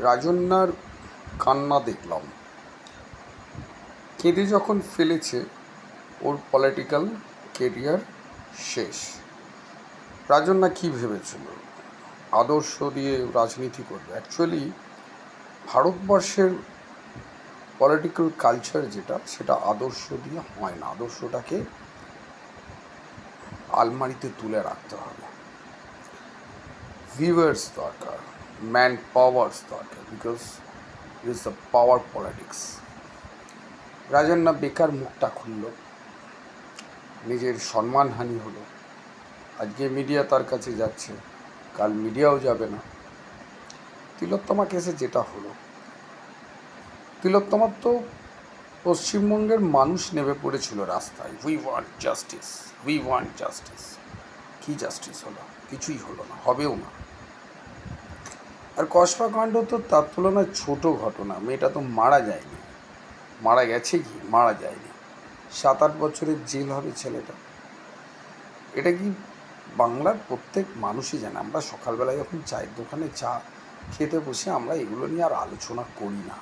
রাজন্যার কান্না দেখলাম। কেঁদে যখন ফেলেছে, ওর পলিটিক্যাল কেরিয়ার শেষ। রাজন্যা কী ভেবেছিল আদর্শ দিয়ে রাজনীতি করবে? অ্যাকচুয়ালি ভারতবর্ষের পলিটিক্যাল কালচার যেটা, সেটা আদর্শ দিয়ে হয় না। আদর্শটাকে আলমারিতে তুলে রাখতে হবে। ভিউয়ার্স দরকার, ম্যান পাওয়ার্স দরকার, because it is the power politics. Rajanya বেকার মুখটা খুলল, নিজের সম্মানহানি হলো। আজকে মিডিয়া তার কাছে যাচ্ছে, কাল মিডিয়াও যাবে না। তিলোত্তমা কেসে যেটা হলো, তিলোত্তমার তো পশ্চিমবঙ্গের মানুষ নেমে পড়েছিল রাস্তায়, we want justice, we want justice. কী জাস্টিস হলো? কিছুই হলো না, হবেও না। আর কসবা কাণ্ড তো তার তুলনায় ছোটো ঘটনা। মেয়েটা তো মারা যায়নি, মারা গেছে কি? মারা যায়নি। 7-8 বছরের জেল হবে ছেলেটা। এটা কি বাংলার প্রত্যেক মানুষই জানে। আমরা সকালবেলায় যখন চায়ের দোকানে চা খেতে বসে, আমরা এগুলো নিয়ে আর আলোচনা করি না।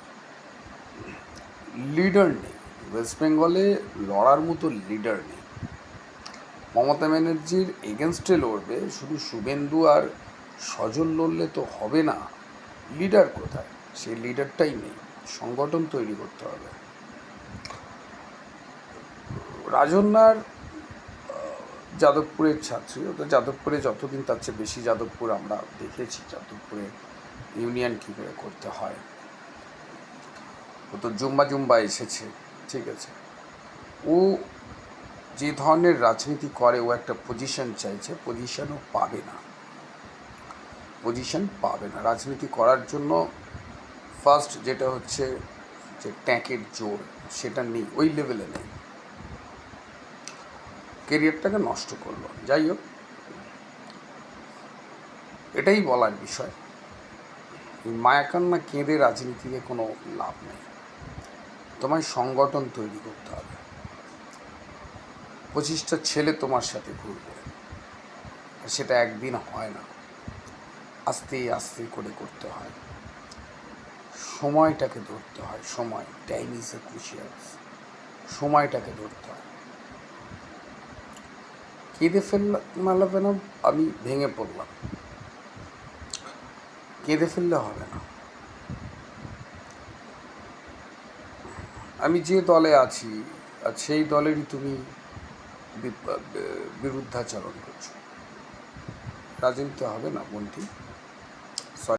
লিডার নেই ওয়েস্ট বেঙ্গলে, লড়ার মতো লিডার নেই। মমতা ব্যানার্জির এগেনস্টে লড়বে, শুধু শুভেন্দু আর সজল লড়লে তো হবে না। লিডার কোথায়? সেই লিডারটাই নেই। সংগঠন তৈরি করতে হবে। রাজন্যার যাদবপুরের ছাত্রী, ও তো যাদবপুরে যতদিন, তার চেয়ে বেশি যাদবপুর আমরা দেখেছি। যাদবপুরে ইউনিয়ন কী করে করতে হয়। ও তো জুম্বা এসেছে, ঠিক আছে। ও যে ধরনের রাজনীতি করে, ও একটা পজিশন চাইছে, পজিশনও পাবে না। পজিশন পাবে না। রাজনীতি করার জন্য ফার্স্ট যেটা হচ্ছে যে ট্যাঁকের জোর, সেটা নেই, ওই লেভেলে নেই। কেরিয়ারটাকে নষ্ট করলো। যাই হোক, এটাই বলার বিষয়। এই মায়াকান্না কেঁদে রাজনীতিতে কোনো লাভ নেই। তোমায় সংগঠন তৈরি করতে হবে। 25টা ছেলে তোমার সাথে ঘুরবে, সেটা একদিন হয় না, আস্তে আস্তে করে করতে হয়। সময়টাকে ধরতে হয়। সময়, টাইম ইজ এ ক্রুশিয়াল। সময়টাকে ধরতে হয়। কেঁদে ফেললাম, আমি ভেঙে পড়লাম। কেঁদে ফেললে হবে না। আমি যে দলে আছি, আর সেই দলেরই তুমি বিরুদ্ধাচরণ করছো। রাজনীতি হবে না বন্ধু।